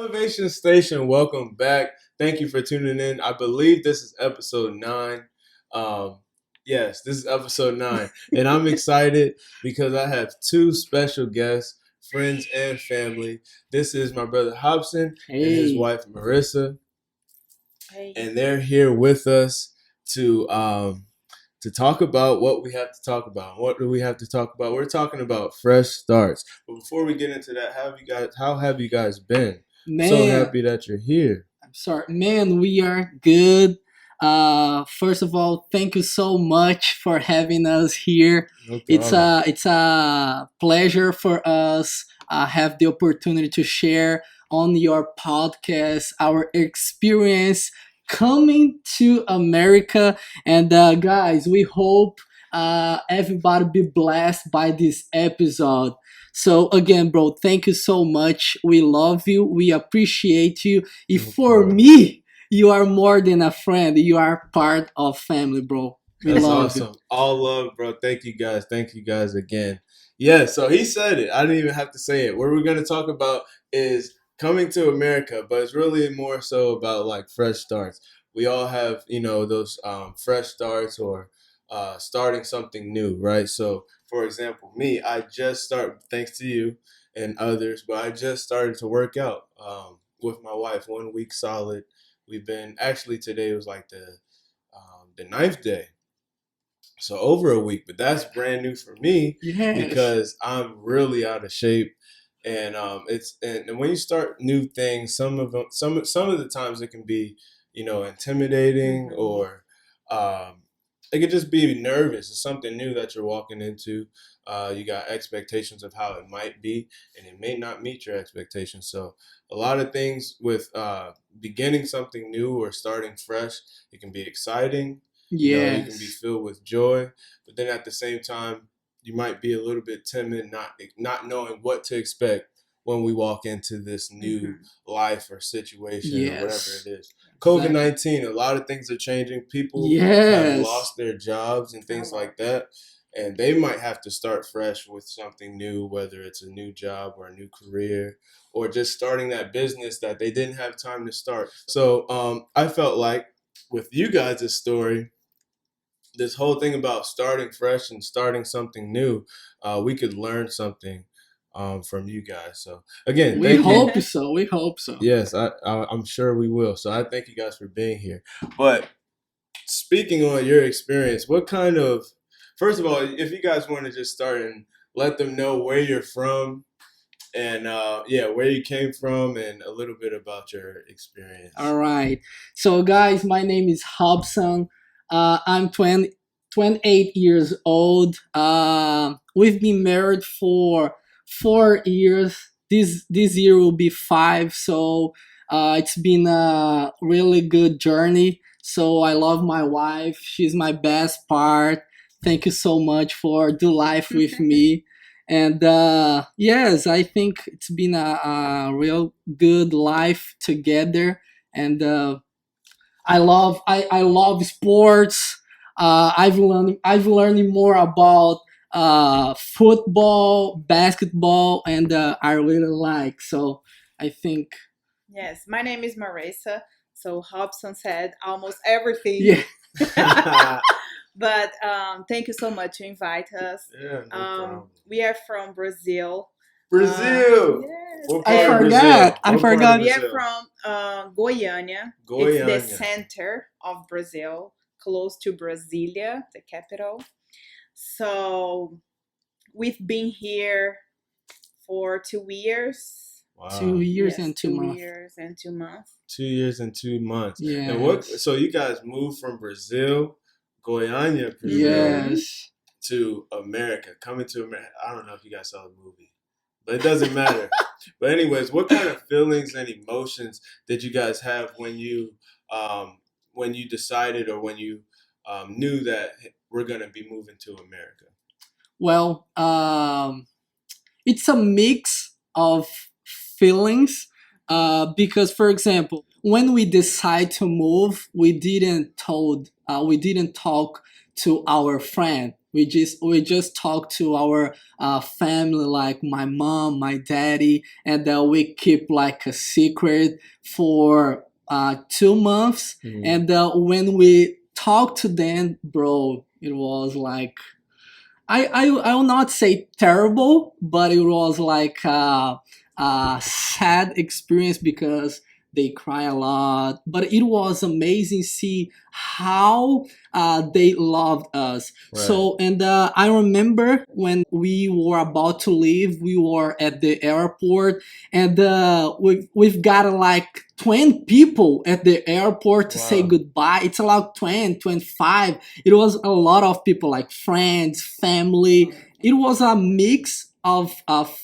Motivation Station, welcome back. Thank you for tuning in. I believe this is episode 9. Um, yes, this is episode 9. And I'm excited because I have two special guests, friends and family. This is my brother Hobson and his Hey, wife Marissa. Hey. And they're here with us to talk about what we have to talk about. What do we have to talk about? We're talking about fresh starts. But before we get into that, how have you guys been? So man, happy that you're here. I'm sorry, man, we are good. First of all, thank you so much for having us here. No It's problem. a pleasure for us have the opportunity to share on your podcast our experience coming to America. And guys, we hope everybody be blessed by this episode. So again, bro, thank you so much. We love you. We appreciate you. If No for problem. me, you are more than a friend. You are part of family, bro. We That's love you. awesome. All love, bro. Thank you guys. Thank you guys again. Yeah, so he said it. I didn't even have to say it. What we're going to talk about is coming to America, but it's really more so about like fresh starts. We all have, those fresh starts or starting something new, right? So, for example, me, I just started, thanks to you and others, but I just started to work out with my wife 1 week solid. We've been, actually, today was like the ninth day, so over a week, but that's brand new for me Yes. because I'm really out of shape. And and when you start new things, some of the times it can be, intimidating, Mhm. or it could just be nervous. It's something new that you're walking into. You got expectations of how it might be, and it may not meet your expectations. So a lot of things with beginning something new or starting fresh, it can be exciting. You can be Yes. filled with joy, but then at the same time, you might be a little bit timid, not knowing what to expect when we walk into this new Mhm. life or situation or whatever it Yes. is. COVID Exactly. 19, a lot of things are changing. People have Yes. lost their jobs and Oh things wow. like that, and they might have to start fresh with something new, whether it's a new job or a new career, or just starting that business that they didn't have time to start. So I felt like with you guys' story, this whole thing about starting fresh and starting something new, we could learn something from you guys. So again, We thank you. hope so. We hope so. Yes, I'm sure we will. So I thank you guys for being here. But speaking on your experience, what kind of, first of all, if you guys want to just start and let them know where you're from and where you came from and a little bit about your All experience. right. So, guys, my name is Hobson. I'm 28 years old. We've been married for 4 years. This year will be 5. So, it's been a really good journey. So, I love my wife. She's my best part. Thank you so much for do life with me. And yes, I think it's been a real good life together. And I love sports. I've learned more about football, basketball, and I really like. So I think Yes, my name is Maressa. So Hobson said almost everything. yeah. Yeah, But thank you so much to invite us. no problem. We are from Brazil. Brazil. Yes, What I part of and Brazil? forgot. I What part of forgot. we are Brazil? from Goiânia. It's the Goiânia. center of Brazil, close to Brasilia, the capital. So we've been here for 2 years. Two Wow. years Yes, and two two months. years and 2 months. 2 years and 2 months. And what? Yes. So you guys moved from Brazil, Goiânia, Brazil, Mm-hmm. Yes. to America. Coming to America. I don't know if you guys saw the movie, but it doesn't matter. But anyways, what kind of feelings and emotions did you guys have when you decided or when you knew that we're gonna be moving to America? Well, it's a mix of feelings because for example when we decide to move we didn't talk to our friend We just talk to our family, like my mom, my daddy, and we keep like a secret for 2 months. Mhm. And when we talk to them, bro, it was like I will not say terrible, but it was like a sad experience because they cry a lot. But it was amazing see how they loved us. Right. So and I remember when we were about to leave, we were at the airport, and we've got like 20 people at the airport to say Wow. goodbye. It's about 20, 25. It was a lot of people, like friends, family. It was a mix of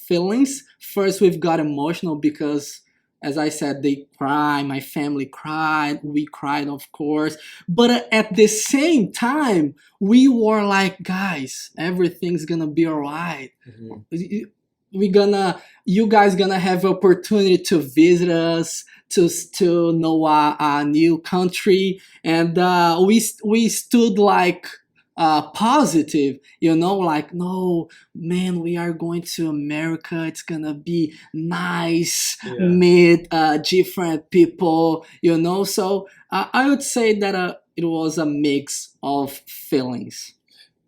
feelings. First, we've got emotional because, as I said, they cry. My family cried. We cried, of course. But at the same time, we were like, guys, everything's gonna be alright. Mhm. We gonna, you guys gonna have opportunity to visit us, to know a new country, and we stood like positive, like, no, man, we are going to America, it's gonna be nice, Yeah. meet different people, so I would say that it was a mix of feelings.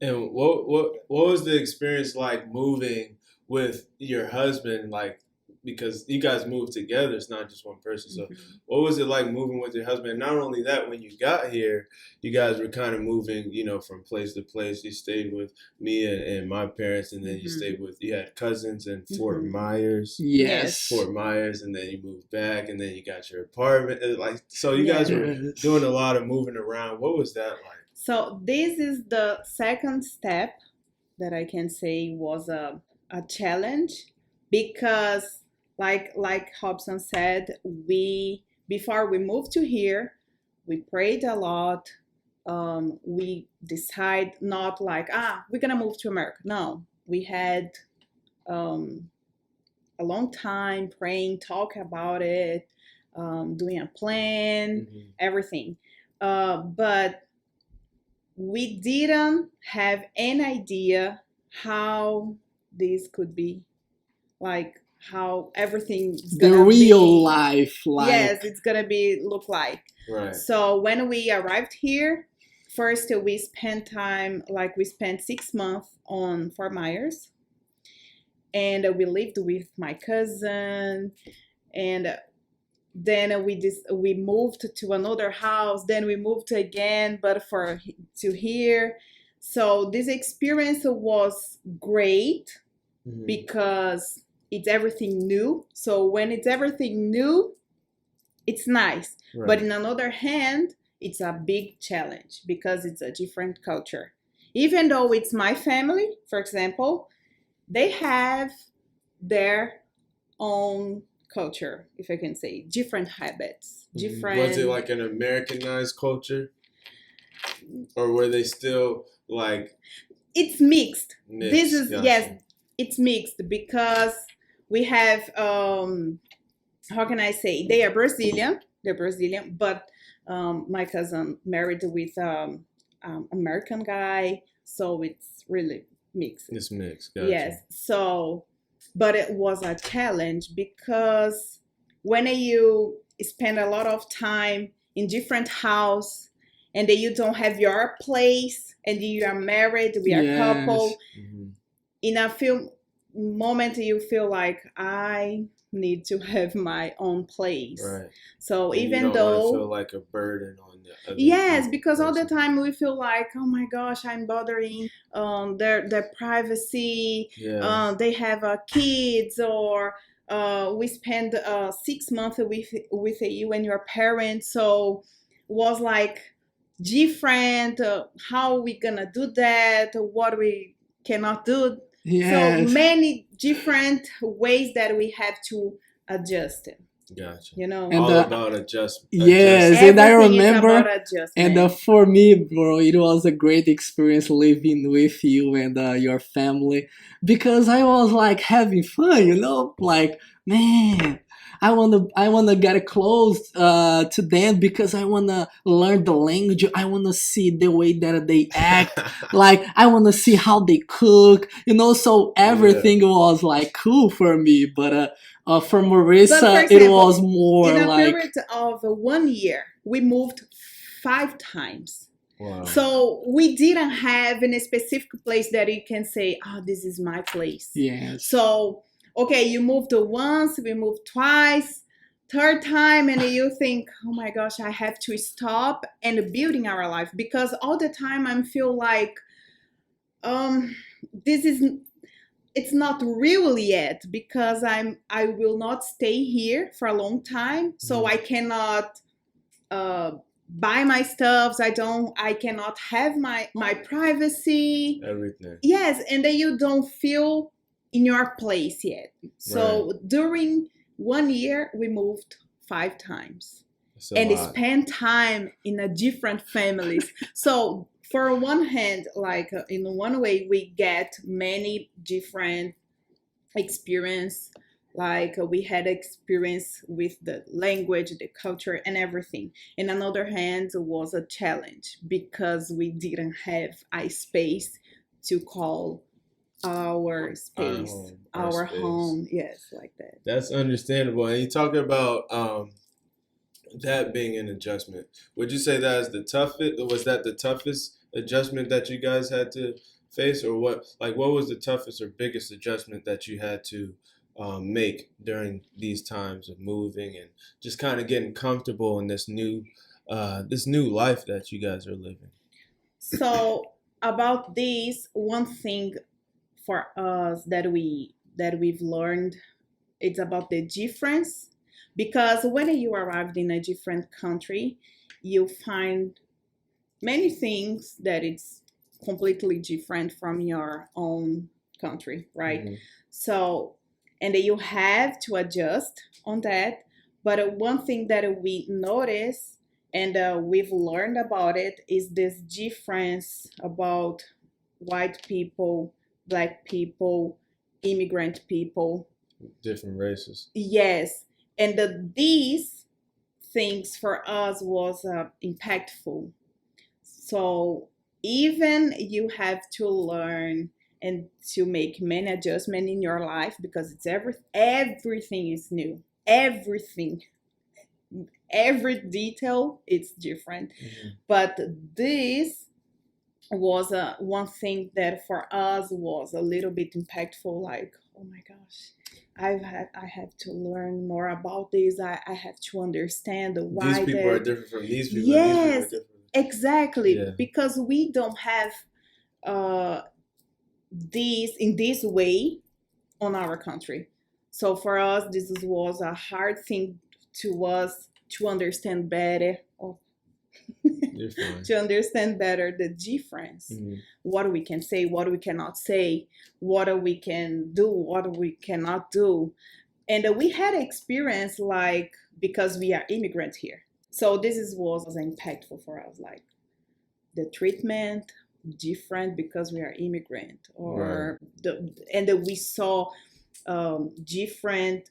And what was the experience like moving with your husband? Like, because you guys moved together, it's not just one person. So, Mhm. what was it like moving with your husband? And not only that, when you got here, you guys were kind of moving, from place to place. You stayed with me and my parents, and then Mhm. you had cousins in Mhm. Yes. Yes. Fort Myers, and then you moved back, and then you got your apartment. Like, so you guys Yes. were doing Yes. a lot of moving around. What was that like? So this is the second step that I can say was a challenge because like Hobson said, we before we moved to here, we prayed a lot. We decide not like we're gonna move to America. No, we had um, a long time praying, talk about it, doing a plan, Hmm. everything. But we didn't have any idea how this could be, like how everything is The gonna real be. life, Yes, like, it's gonna be look like. Right. So when we arrived here, first we spent time, like we spent 6 months on Fort Myers, and we lived with my cousin, and then we moved to another house, then we moved again, but for to here. So this experience was great Hmm. because it's everything new. So when it's everything new, it's nice, but Right. in another hand, it's a big challenge because it's a different culture. Even though it's my family, for example, they have their own culture, if I can say, different habits, Hmm. Was it different. like an Americanized culture, or were they still like It's mixed. This mixed? is, yes, Gotcha. it's mixed because we have how can I say, they are Brazilian. They're Brazilian, but my cousin married with American guy, so it's really mixed. It's mixed. Yes. Gotcha. So, but it was a challenge because when you spend a lot of time in different house and then you don't have your place and you are married, we are yes. couple, Hmm. in a few moment you feel like I need to have my own place. Right. So And you even don't want to though, feel like a burden on the other yes, people because all the person. time we feel like, oh my gosh, I'm bothering their privacy. Yeah. They have kids, or we spend 6 months with you and your parents. So was like different. How we gonna do that? What we cannot do? So Yes. many different ways that we have to adjust. Gotcha. You know, And All about yes, adjusting. and I everything is about remember, and adjustment. for me, bro, it was a great experience living with you and your family, because I was like having fun, like, man, I wanna get close to them because I wanna learn the language. I wanna see the way that they act. Like I wanna see how they cook. So Yeah. everything was like cool for me. But for But for Marissa, it was example, in more a like period of 1 year, we moved 5 times. Wow. So we didn't have any specific place that you can say, "Oh, this is my place." yes, So, okay, you moved once, we moved twice, third time, and you think, "Oh my gosh, I have to stop and building our life," because all the time I feel like, um, this is it's not real yet because I will not stay here for a long time, so Mhm. I cannot uh, buy my stuffs. I cannot have my privacy. Everything. Yes, and then you don't feel in your place yet. Right. So during 1 year, we moved 5 times It's a and lot. spend time in a different families. So for one hand, like in one way, we get many different experience. Like we had experience with the language, the culture, and everything. In another hand, it was a challenge because we didn't have a space to call our Our space, home, our our space. home. Yes, like that. That's understandable. And you talk about that being an adjustment. Would you say that is the toughest? Was that the toughest adjustment that you guys had to face, or what? Like, what was the toughest or biggest adjustment that you had to make during these times of moving and just kind of getting comfortable in this new life that you guys are living? So about this, one thing for us that we've learned, it's about the difference, because when you arrived in a different country, you find many things that it's completely different from your own country, right? Hmm. So, and then you have to adjust on that. But one thing that we notice and we've learned about it is this difference about white people, black people, immigrant people. Different races. Yes, and these things for us was impactful. So even you have to learn and to make many adjustments in your life because it's everything is new. Everything, every detail it's different. Hmm. But this was one thing that for us was a little bit impactful. Like, oh my gosh, I have to learn more about this. I have to understand These why people are that. different from these people, and these people are Yes, different. exactly, Yeah. because we don't have uh, this in this way on our country. So for us, was a hard thing to us to understand better, or You're fine. to understand better the difference. Hmm. What we can say, what we cannot say, what we can do, what we cannot do. And we had experience like because we are immigrants here. So was impactful for us, like the treatment different because we are immigrant, Right. or and that we saw different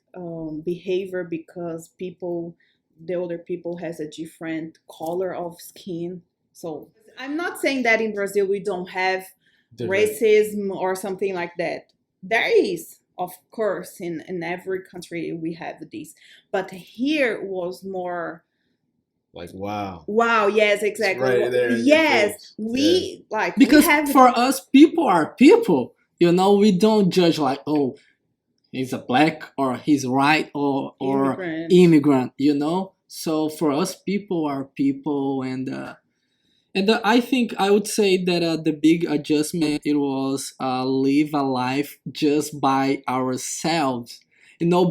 behavior because the other people has a different color of skin. So I'm not saying that in Brazil we don't have Different. racism or something like that. There is, of course, in every country we have this, but here was more. Like, wow. Wow, yes, It's exactly. right there in your Yes, face. Yeah. we because have for us, people are people. We don't judge like, oh, he's a black or he's white or immigrant. immigrant. So for us, people are people, and I think I would say that the big adjustment it was live a life just by ourselves.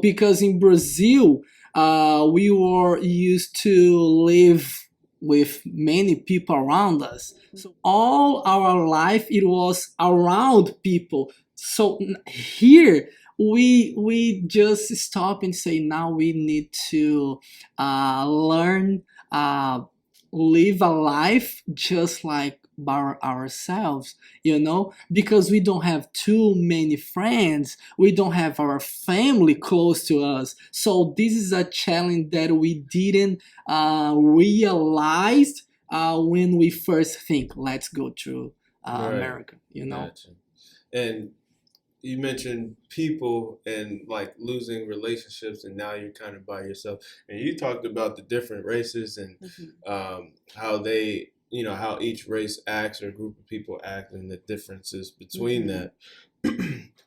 Because in Brazil, we were used to live with many people around us. So all our life it was around people. So here we just stop and say now we need to learn. Live a life just like by ourselves, because we don't have too many friends, we don't have our family close to us. So this is a challenge that we didn't realize when we first think, let's go to Right. America. Gotcha. And you mentioned people and like losing relationships, and now you're kind of by yourself. And you talked about the different races and how they, how each race acts or group of people act, and the differences between that.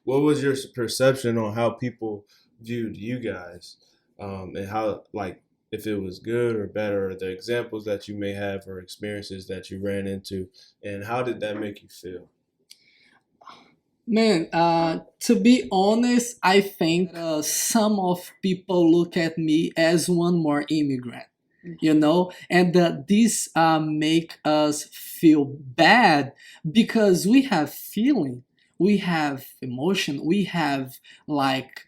What was your perception on how people viewed you guys, and how, like, if it was good or better, or the examples that you may have or experiences that you ran into, and how did that make you feel? Man, to be honest, I think some of people look at me as one more immigrant, and this make us feel bad because we have feeling, we have emotion, we have like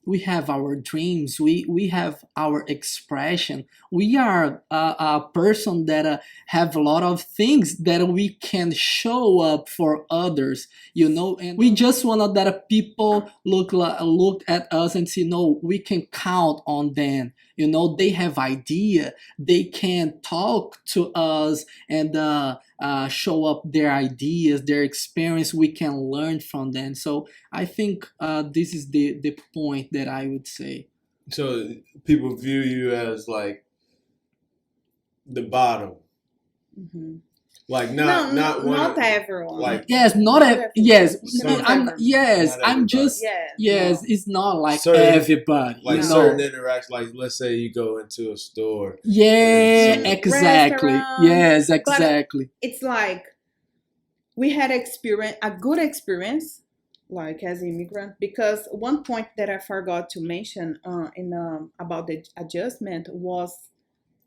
we have our dreams, we have our expression. We are a person that have a lot of things that we can show up for others, and we just want that people look at us and see, no, we can count on them. They have idea, they can talk to us and show up their ideas, their experience. We can learn from them. So I think this is the point that I would say. So people view you as like the bottom, like not everyone. Like yes, not yes. Some- Yes. Not I'm everybody. just yes. No. It's not like Certain- everybody. like No. certain interactions. Like let's say you go into a store. Yeah, Some exactly. restaurants, Yes, exactly. It's like we had a good experience, like as immigrant, because one point that I forgot to mention in about the adjustment was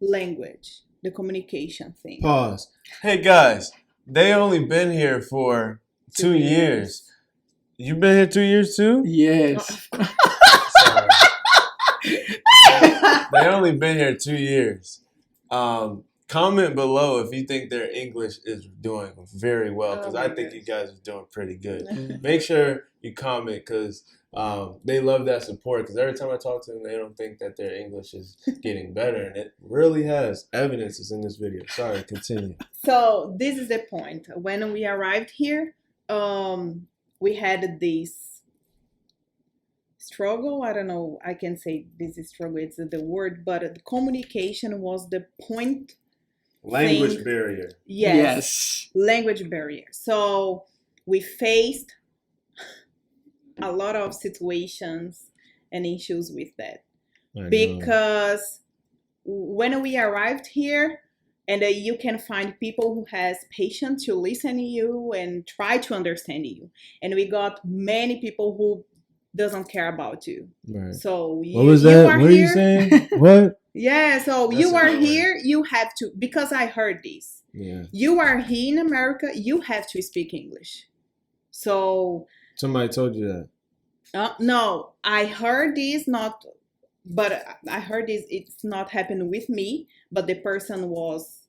language, the communication thing. Pause. Hey guys, they only been here for 2 years. You been here 2 years too? Yes. Sorry. They only been here 2 years. Comment below if you think their English is doing very well, because I think you guys are doing pretty good. Make sure you comment, because they love that support, because every time I talk to them, they don't think that their English is getting better, and it really has. Evidence is in this video. Sorry, continue. So this is the point. When we arrived here, we had this struggle. I don't know, I can say this is struggle, it's the word, but the communication was the point. Language barrier. Yes. Language barrier. So we faced a lot of situations and issues with that, because when we arrived here, and you can find people who has patience to listen to you and try to understand you, and we got many people who doesn't care about you. Right. So What was that? are What are you saying? What? Yeah, so That's you are annoying. here, you have to, because I heard this. Yeah. You are here in America, you have to speak English. So Somebody told you that. no, I heard this, but I heard this, it's not happened with me, but the person was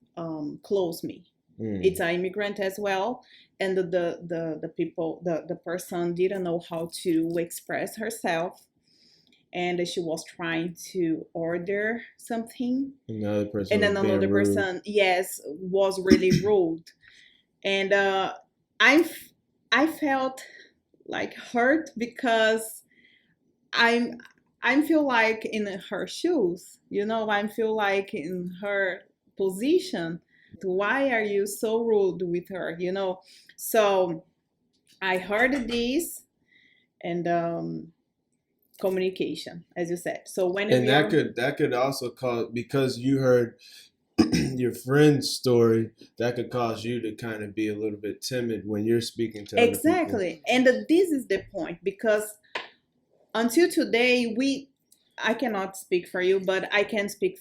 close me. It's an immigrant as well, and the person didn't know how to express herself, and she was trying to order something, Another person. and then another person, yes, was really rude, and I felt like hurt, because I feel like in her shoes, I feel like in her position. Why are you so rude with her? So I heard this, and communication, as you said. So when that could also cause, because you heard your friend's story, that could cause you to kind of be a little bit timid when you're speaking to exactly, and this is the point, because until today I cannot speak for you, but I can speak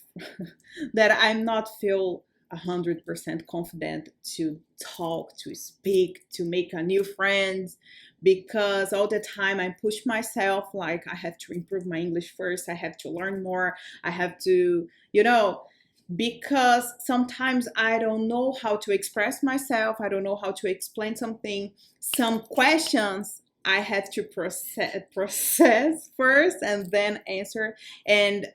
that I'm not feel 100% confident to talk, to speak, to make a new friends, because all the time I push myself, like I have to improve my English first, I have to learn more, I have to, because sometimes I don't know how to express myself. I don't know how to explain something. Some questions I have to process first and then answer. And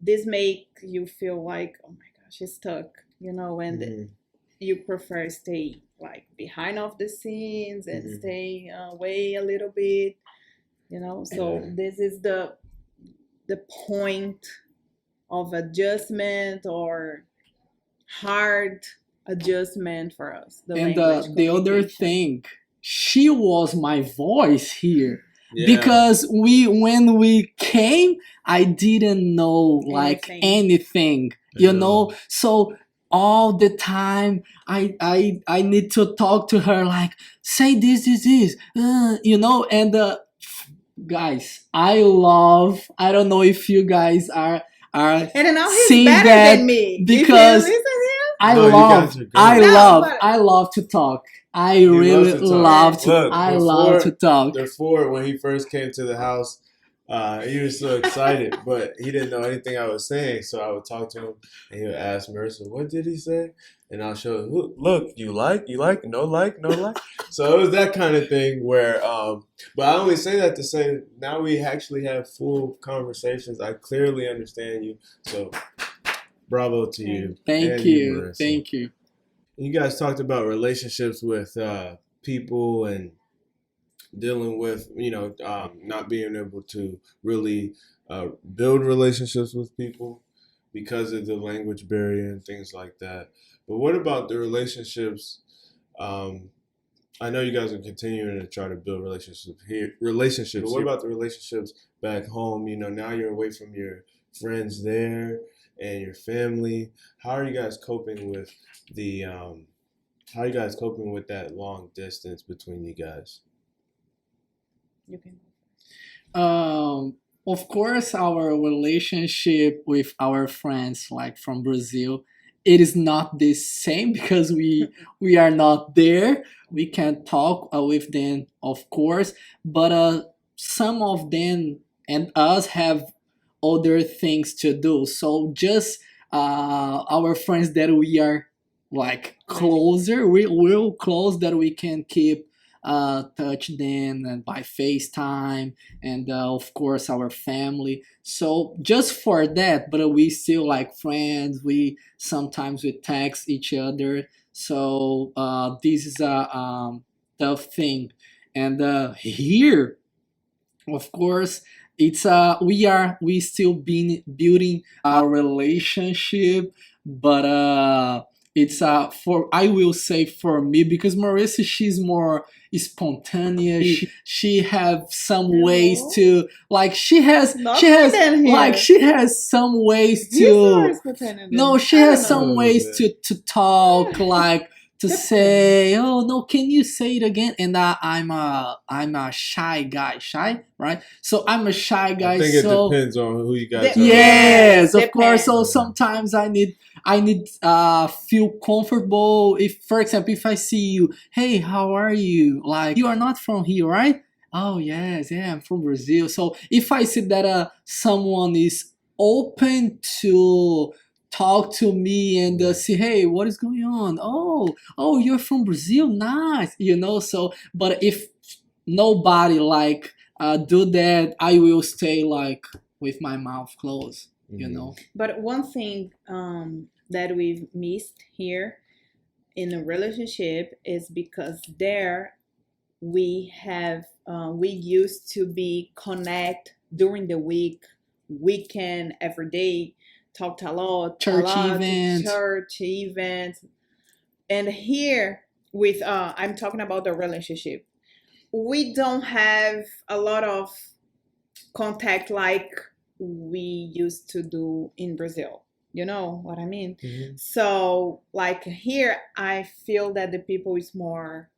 this make you feel like, oh my gosh, she's stuck, and Mm-hmm. you prefer stay like behind of the scenes and Mm-hmm. stay away a little bit, so Yeah. this is the point of adjustment or hard adjustment for us, the And language the other communication. thing, she was my voice here Yeah. because when we came, I didn't know like Anything. anything, I know. So all the time I need to talk to her like say this, and guys, I don't know if you guys are And now he's seeing better that than me. If you because listen No, you guys are great. No, but I love to talk. I He loves really to talk. yes. Look, I love to talk. before when he first came to the house, he was so excited, but he didn't know anything I was saying. So I would talk to him, and he would ask Marissa, "What did he say?" And I'll show him, "Look, you like, no like, no like." So it was that kind of thing where, but I only say that to say now we actually have full conversations. I clearly understand you. So bravo to you Thank and you, you. Marissa. Thank you. You guys talked about relationships with people and dealing with not being able to really build relationships with people because of the language barrier and things like that. But what about the relationships? Um, I know you guys are continuing to try to build relationships. But what about the relationships back home? Now you're away from your friends there and your family. How are you guys coping with the how are you guys coping with that long distance between you guys? You can. Of course, our relationship with our friends, like from Brazil, it is not the same because we are not there. We can talk with them, of course, but some of them and us have other things to do. So just our friends that we are like Really. closer, we real close that we can keep touch them and by FaceTime and of course our family. So just for that, but we still like friends. We sometimes we text each other. So this is a tough thing. And here, of course, it's we still been building our relationship, but it's for I will say for me because Marissa she's more spontaneous. She have some ways No, to like not more than here. she has some ways He's more to spontaneous no, than she I don't has A know. some little ways bit. to talk Yeah. like to say, "Oh no, can you say it again?" And I'm a shy guy, shy, right? So I'm a shy I guy. think it So depends on who you guys are around. Yes, yes, of course. So depends. Yeah. sometimes I need feel comfortable. If for example, if I see you, hey, how are you? Like you are not from here, right? Oh yes, yeah, I'm from Brazil. So if I see that someone is open to talk to me and Yeah. say, hey, what is going on? Oh, you're from Brazil, nice. So but if nobody like do that, I will stay like with my mouth closed. Hmm. But one thing that we've missed here in a relationship is because there we used to be connect during the week, weekend, every day, talked a Church lot to event. church events. And here with I'm talking about the relationship. We don't have a lot of contact like we used to do in Brazil. You know what I mean? Hmm. So like here I feel that the people is more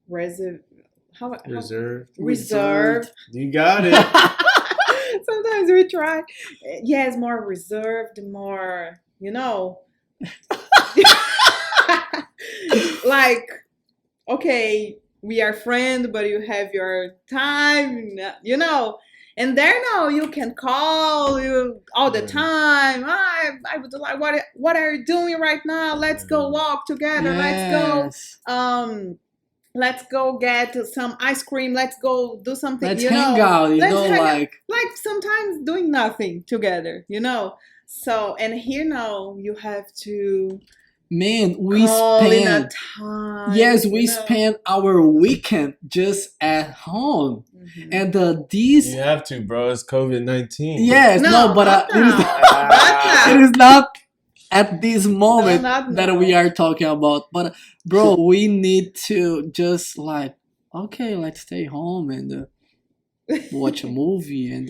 reserved. How Reserved. reserved. You got it. Sometimes we try. Yes, more reserved, more, like, okay, we are friends, but you have your time, And there now you can call you all the Yeah. time. I would like, what are you doing right now? Let's go Mhm. walk together. Yes. Let's go get some ice cream. Let's go do something, Let's hang out, let's hang out, like, like sometimes doing nothing together. So, and here now you have to man, we call in a spend, time, yes, we spend our weekend just at home. Mhm. And You these, have to, bro. It's COVID-19. yes, no, No, but not it is now. Not it now. is not at this No, moment not that we now. are talking about. But bro, we need to just like, okay, let's stay home and watch a movie and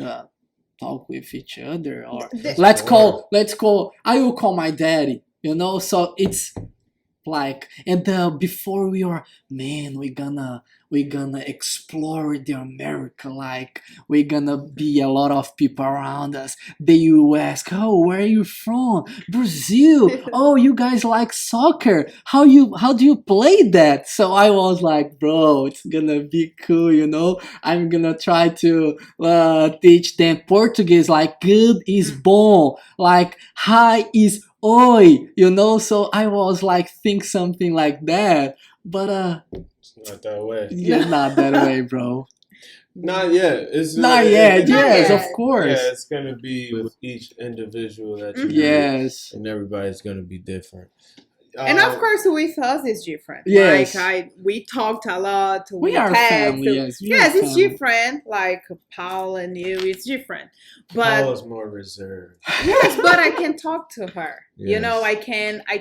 talk with each other, or That's let's boring. call, I will call my daddy, so it's like, and before we are, man, we gonna explore the America, like we're gonna be a lot of people around us. They will ask, oh, where are you from? Brazil. Oh, you guys like soccer? How do you play that? So I was like, bro, it's gonna be cool, I'm gonna try to teach them Portuguese, like good is bom, like hi is oi, so I was like think something like that, but It's not that way. yeah, not that way, bro. Not yet. It's Not yet. Not Yes, of yet. course. yeah. It's gonna be with each individual that you Mhm. meet, Yes. and everybody's gonna be different. And of Um, course, with us, it's different. Yes. We talked a lot. We We are text. family. Yes, we are Yes, it's family. different. Like Paul and you, it's different. But Paula's more reserved. yes, but I can talk to her. Yes. I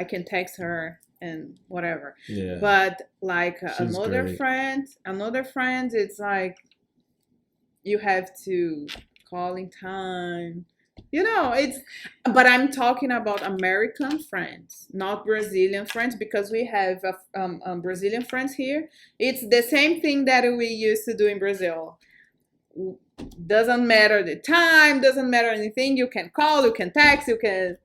can text her and whatever. Yeah. But like She's great. another friend, it's like you have to call in time. It's, but I'm talking about American friends, not Brazilian friends, because we have Brazilian friends here. It's the same thing that we used to do in Brazil. Doesn't matter the time, doesn't matter anything. You can call, you can text, you can,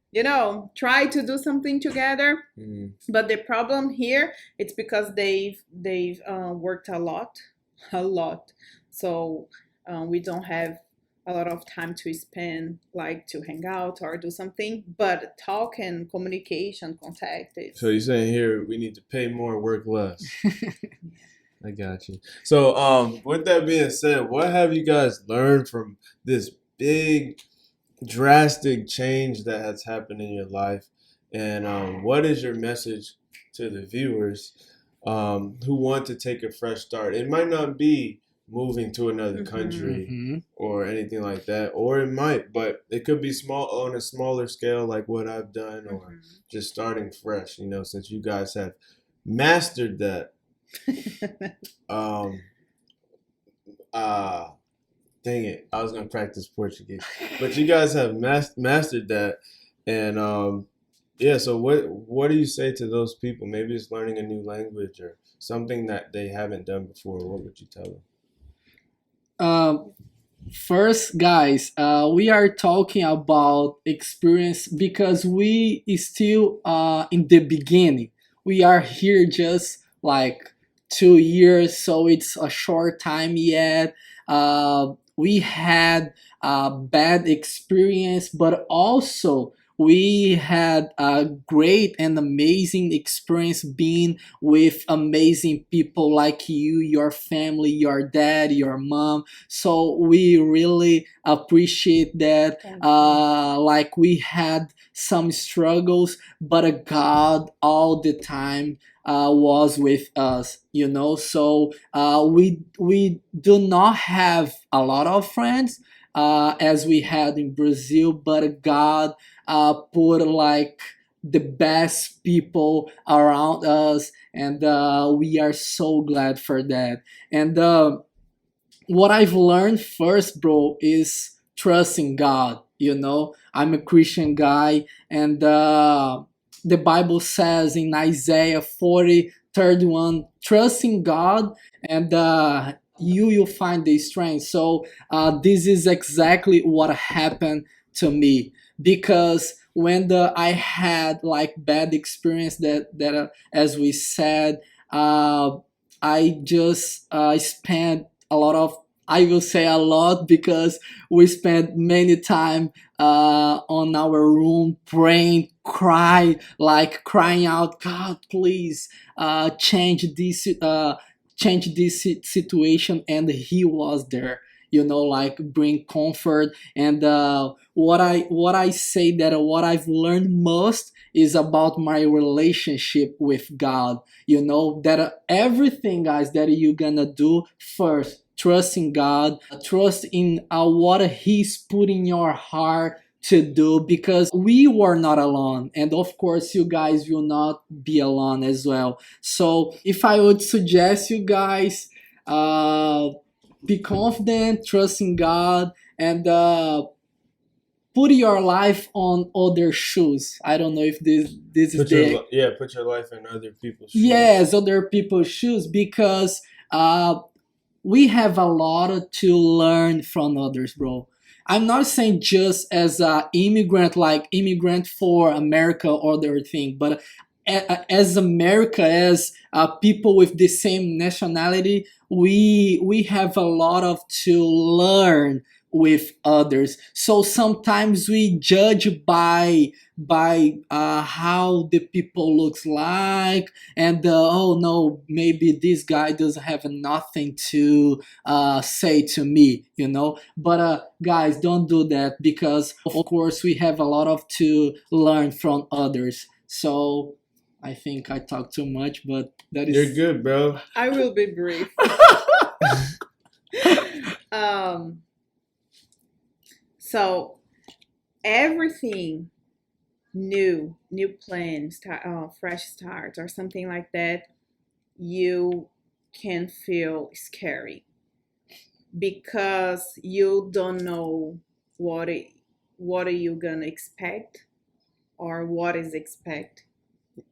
try to do something together. Mm. But the problem here, it's because they've worked a lot. So we don't have a lot of time to spend, like to hang out or do something. But talk and communication, contact. So you're saying here we need to pay more, work less. I got you. So, with that being said, what have you guys learned from this big, drastic change that has happened in your life? And what is your message to the viewers who want to take a fresh start? It might not be moving to another country Mhm. or anything like that, or it might, but it could be small on a smaller scale, like what I've done, or just starting fresh. Since you guys have mastered that. Um, uh, Dang it, I was gonna practice Portuguese, but you guys have mastered that, and yeah. So what do you say to those people? Maybe it's learning a new language or something that they haven't done before. What would you tell them? Um, First, guys, we are talking about experience because we is still in the beginning. We are here just like 2 years, so it's a short time yet. We had a bad experience, but also we had a great and amazing experience being with amazing people like you, your family, your dad, your mom. So we really appreciate that. Thank you. Like we had some struggles, but God all the time was with us, So we do not have a lot of friends as we had in Brazil, but God put like the best people around us, and we are so glad for that. And what I've learned first, bro, is trusting God. I'm a Christian guy, and the Bible says in Isaiah 40:31, trusting God, and you will find the strength. So this is exactly what happened to me, because when I had like bad experience that as we said, I just spent a lot of I will say a lot because we spent many time on our room praying, crying out, God, please change this situation. And He was there, like bring comfort. And what I say that what I've learned most is about my relationship with God. That everything, guys, that you're gonna do first, trust in God, trust in what He's put in your heart to do, because we were not alone, and of course you guys will not be alone as well. So if I would suggest you guys, be confident, trust in God, and put your life on other shoes. I don't know if this is the Put your life in other people's shoes. yes, other people's shoes, because we have a lot to learn from others, bro. I'm not saying just as a immigrant, like immigrant for America or other thing, but as America, as people with the same nationality, we have a lot of to learn with others. So sometimes we judge by how the people looks like, and oh no, maybe this guy doesn't have nothing to say to me, but guys, don't do that, because of course we have a lot of to learn from others. So I think I talk too much, but that You're is good, bro. I will be brief. um, so everything new plans, fresh starts, or something like that, you can feel scary because you don't know what are you gonna expect, or what is expect.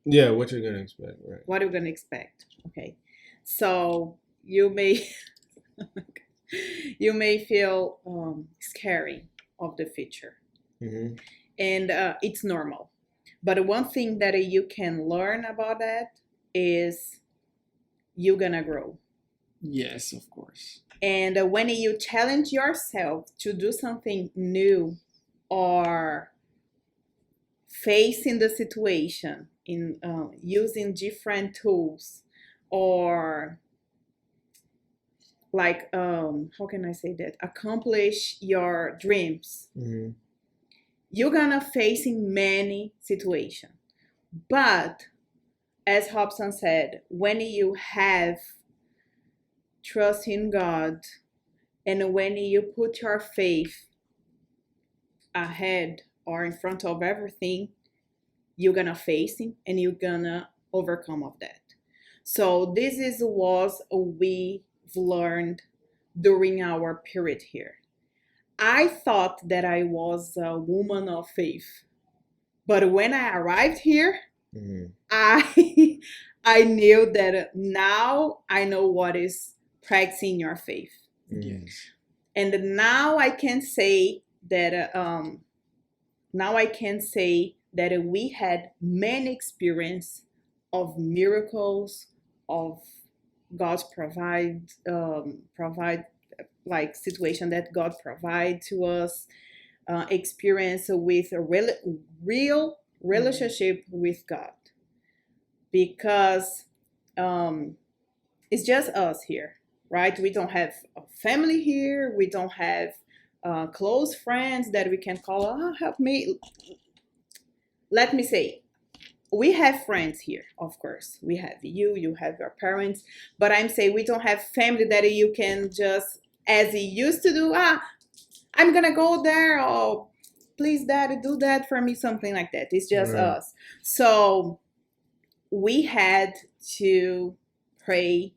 Yeah, what you're gonna expect, right? What are you gonna expect? Okay, so you may you may feel scary of the future, Mm-hmm. and it's normal. But one thing that you can learn about that is you're gonna grow. yes, of course. And when you challenge yourself to do something new, or facing the situation in using different tools, or like how can I say that, accomplish your dreams, Mm-hmm. you're gonna face in many situations. But as Hobson said, when you have trust in God, and when you put your faith ahead or in front of everything, you're gonna face it and you're gonna overcome of that. So this is what we've learned during our period here. I thought that I was a woman of faith, but when I arrived here, Mm-hmm. I I knew that now I know what is practicing your faith. Yes. And now I can say that we had many experience of miracles, of God's provide like situation that God provide to us, experience with a real relationship with God, because um, it's just us here, right? We don't have a family here. We don't have close friends that we can call, oh, help me. Let me say, we have friends here, of course. We have you have your parents, but I'm saying we don't have family that you can just, as he used to do, I'm gonna go there, or please, daddy, do that for me, something like that. It's just Right. us. So we had to pray,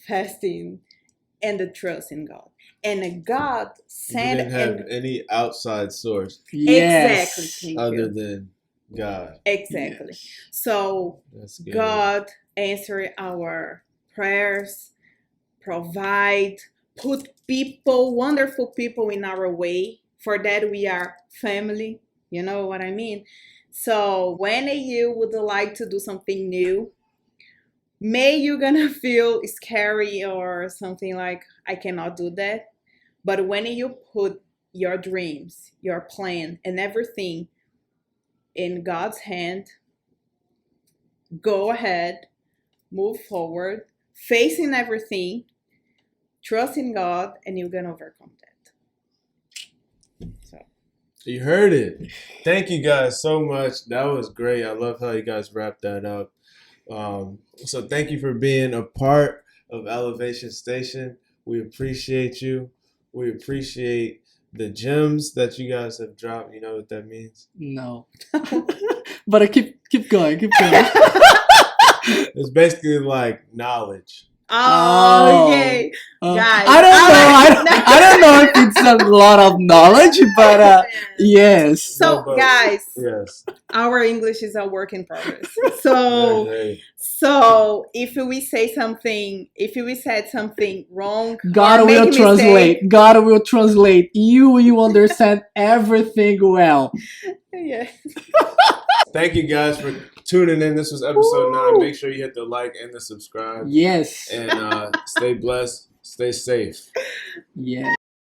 fasting, and the trust in God. And God You sent didn't have and any outside source exactly, Yes. thank other you. than God. Exactly. Yes. So That's good. God answered our prayers, provide, put people, wonderful people in our way. For that, we are family. You know what I mean? So when you would like to do something new, May you're gonna feel scary or something like I cannot do that. But when you put your dreams, your plan, and everything in God's hand, go ahead, move forward, facing everything, trust in God, and you're gonna overcome that. So You heard it. Thank you guys so much. That was great. I love how you guys wrapped that up. So thank you for being a part of Elevation Station. We appreciate you. We appreciate the gems that you guys have dropped. You know what that means? No. But I keep going, keep going. It's basically like knowledge. oh yay. Guys, I don't know. I I don't know if it's a lot of knowledge, but yes. So No, but- guys, Yes. our English is a work in progress. Yeah, So great. so if we say something, if we said something wrong, God or make will a mistake- translate. God will translate. You understand everything well. Yeah. Thank you guys for tuning in. This was episode Woo! 9. Make sure you hit the like and the subscribe. Yes. And stay blessed. Stay safe. Yes.